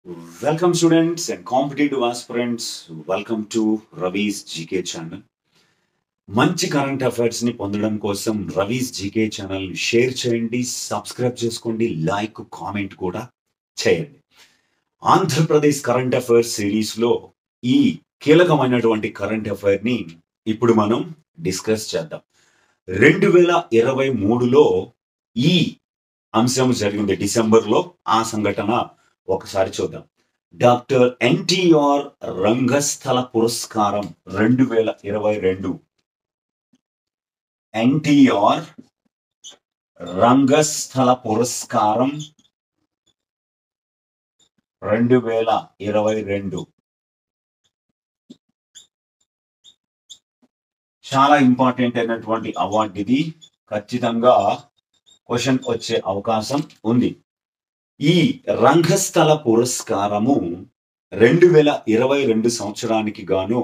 Welcome, students and competitive aspirants. Welcome to Ravi's GK channel. మంచి current affairs ని పొందడం కోసం రవీస్ జీకే ఛానల్ షేర్ చేయండి, సబ్స్క్రైబ్ చేసుకోండి, లైక్ కామెంట్ కూడా చేయండి. ఆంధ్రప్రదేశ్ కరెంట్ అఫైర్స్ సిరీస్ లో ఈ కీలకమైనటువంటి కరెంట్ అఫైర్ ని ఇప్పుడు మనం డిస్కస్ చేద్దాం. 2023లో ఈ అంశం జరిగింది, డిసెంబర్లో. ఆ సంఘటన ఒకసారి చూద్దాం. డాక్టర్ ఎన్టీఆర్ రంగస్థల పురస్కారం 2022. ఎన్టీఆర్ రంగస్థల పురస్కారం 2022 చాలా ఇంపార్టెంట్ అయినటువంటి అవార్డు ఇది. ఖచ్చితంగా క్వశ్చన్ వచ్చే అవకాశం ఉంది. ఈ రంగస్థల పురస్కారము 2022 సంవత్సరానికి గాను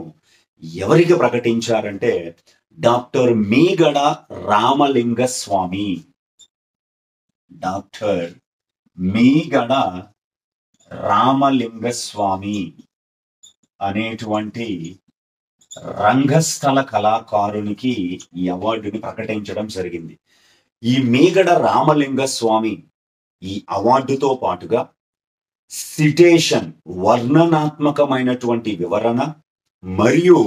ఎవరికి ప్రకటించారంటే డాక్టర్ మీగడ రామలింగ స్వామి. డాక్టర్ మీగడ రామలింగ స్వామి అనేటువంటి రంగస్థల కళాకారునికి ఈ అవార్డుని ప్రకటించడం జరిగింది. ఈ మీగడ రామలింగ స్వామి ఈ అవార్డుతో పాటుగా సిటేషన్, వర్ణనాత్మకమైనటువంటి వివరణ మరియు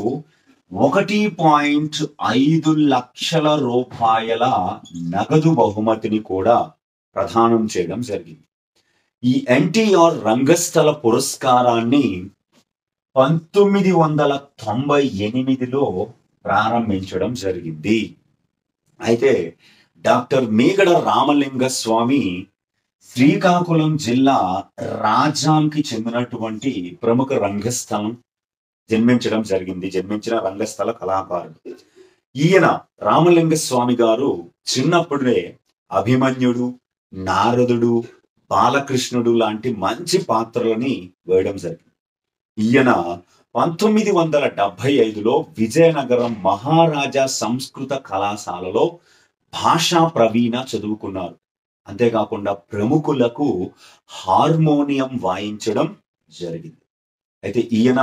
1.5 లక్షల రూపాయల నగదు బహుమతిని కూడా ప్రదానం చేయడం జరిగింది. ఈ ఎన్టీఆర్ రంగస్థల పురస్కారాన్ని 1998లో ప్రారంభించడం జరిగింది. అయితే డాక్టర్ మీగడ రామలింగ స్వామి శ్రీకాకుళం జిల్లా రాజాంకి చెందినటువంటి ప్రముఖ రంగస్థలం జన్మించిన రంగస్థల కళాకారుడు. ఈయన రామలింగ స్వామి గారు చిన్నప్పుడే అభిమన్యుడు, నారదుడు, బాలకృష్ణుడు లాంటి మంచి పాత్రలని వేయడం జరిగింది. ఈయన 1975లో విజయనగరం మహారాజా సంస్కృత కళాశాలలో భాషా ప్రవీణ చదువుకున్నారు. అంతేకాకుండా ప్రముఖులకు హార్మోనియం వాయించడం జరిగింది. అయితే ఈయన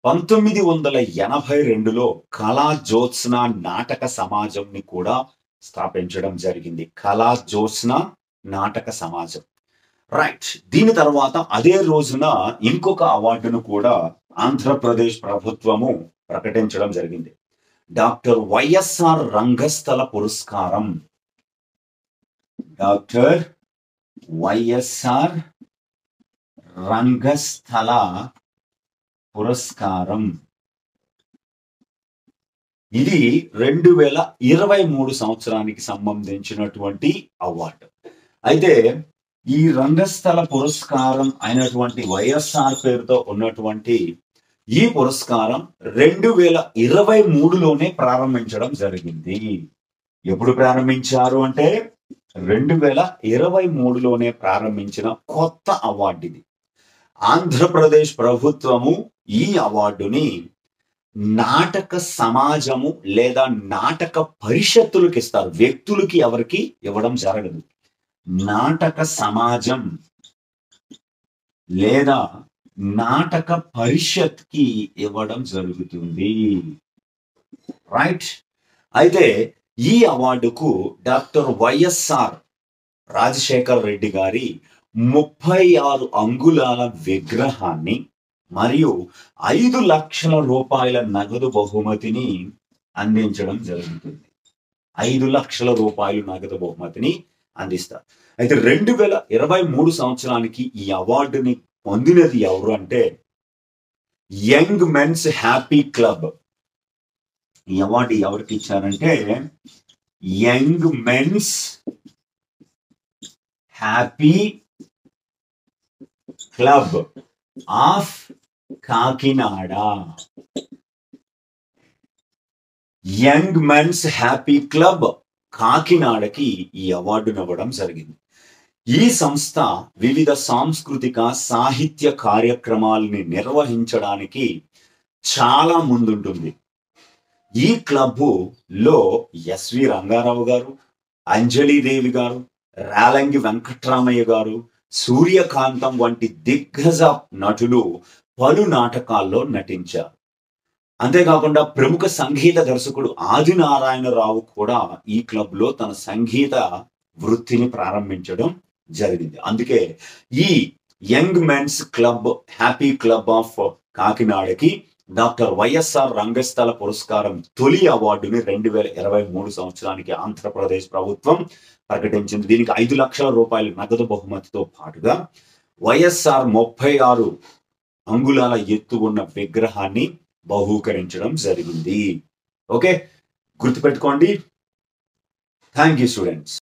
1982లో కళా జ్యోత్స్న నాటక సమాజంని కూడా స్థాపించడం జరిగింది. కళా జ్యోత్స్న నాటక సమాజం. రైట్. దీని తర్వాత అదే రోజున ఇంకొక అవార్డును కూడా ఆంధ్రప్రదేశ్ ప్రభుత్వము ప్రకటించడం జరిగింది. డాక్టర్ వైఎస్ఆర్ రంగస్థల పురస్కారం. డాక్టర్ వైఎస్ఆర్ రంగస్థల పురస్కారం ఇది 2023 సంవత్సరానికి సంబంధించినటువంటి అవార్డు. అయితే ఈ రంగస్థల పురస్కారం అయినటువంటి వైఎస్ఆర్ పేరుతో ఉన్నటువంటి ఈ పురస్కారం 2023లోనే ప్రారంభించడం జరిగింది. ఎప్పుడు ప్రారంభించారు అంటే 2023లోనే ప్రారంభించిన కొత్త అవార్డు ఇది. ఆంధ్రప్రదేశ్ ప్రభుత్వము ఈ అవార్డుని నాటక సమాజము లేదా నాటక పరిషత్తులకు ఇస్తారు. వ్యక్తులకి ఎవరికి ఇవ్వడం జరగదు. నాటక సమాజం లేదా నాటక పరిషత్కి ఇవ్వడం జరుగుతుంది. రైట్. అయితే ఈ అవార్డుకు డాక్టర్ వైఎస్ఆర్ రాజశేఖర్ రెడ్డి గారి 36 అంగుళాల విగ్రహాన్ని మరియు 5 లక్షల రూపాయల నగదు బహుమతిని అందించడం జరుగుతుంది. 5 లక్షల రూపాయలు నగదు బహుమతిని అందిస్తారు. అయితే 2023 సంవత్సరానికి ఈ అవార్డుని పొందినది ఎవరు అంటే యంగ్ మెన్స్ హ్యాపీ క్లబ్. ఈ అవార్డు ఎవరికి ఇచ్చారంటే young men's happy club of Kakinada. Young men's happy club కాకినాడకి ఈ అవార్డును ఇవ్వడం జరిగింది. ఈ సంస్థ వివిధ సాంస్కృతిక సాహిత్య కార్యక్రమాలని నిర్వహించడానికి చాలా ముందుంటుంది. ఈ క్లబ్లో ఎస్వి రంగారావు గారు, అంజలీదేవి గారు, రాలంగి వెంకట్రామయ్య గారు, సూర్యకాంతం వంటి దిగ్గజ నటులు పలు నాటకాల్లో నటించారు. అంతేకాకుండా ప్రముఖ సంగీత దర్శకుడు ఆదినారాయణరావు కూడా ఈ క్లబ్‌లో తన సంగీత వృత్తిని ప్రారంభించడం జరిగింది. అందుకే ఈ young men's club, happy club of కాకినాడకి డాక్టర్ వైఎస్ఆర్ రంగస్థల పురస్కారం తొలి అవార్డుని 2023 సంవత్సరానికి ఆంధ్రప్రదేశ్ ప్రభుత్వం ప్రకటించింది. దీనికి 5 లక్షల రూపాయల నగదు బహుమతితో పాటుగా వైఎస్ఆర్ 36 అంగుళాల ఎత్తు ఉన్న విగ్రహాన్ని బహూకరించడం జరిగింది. ఓకే, గుర్తుపెట్టుకోండి. Thank you students.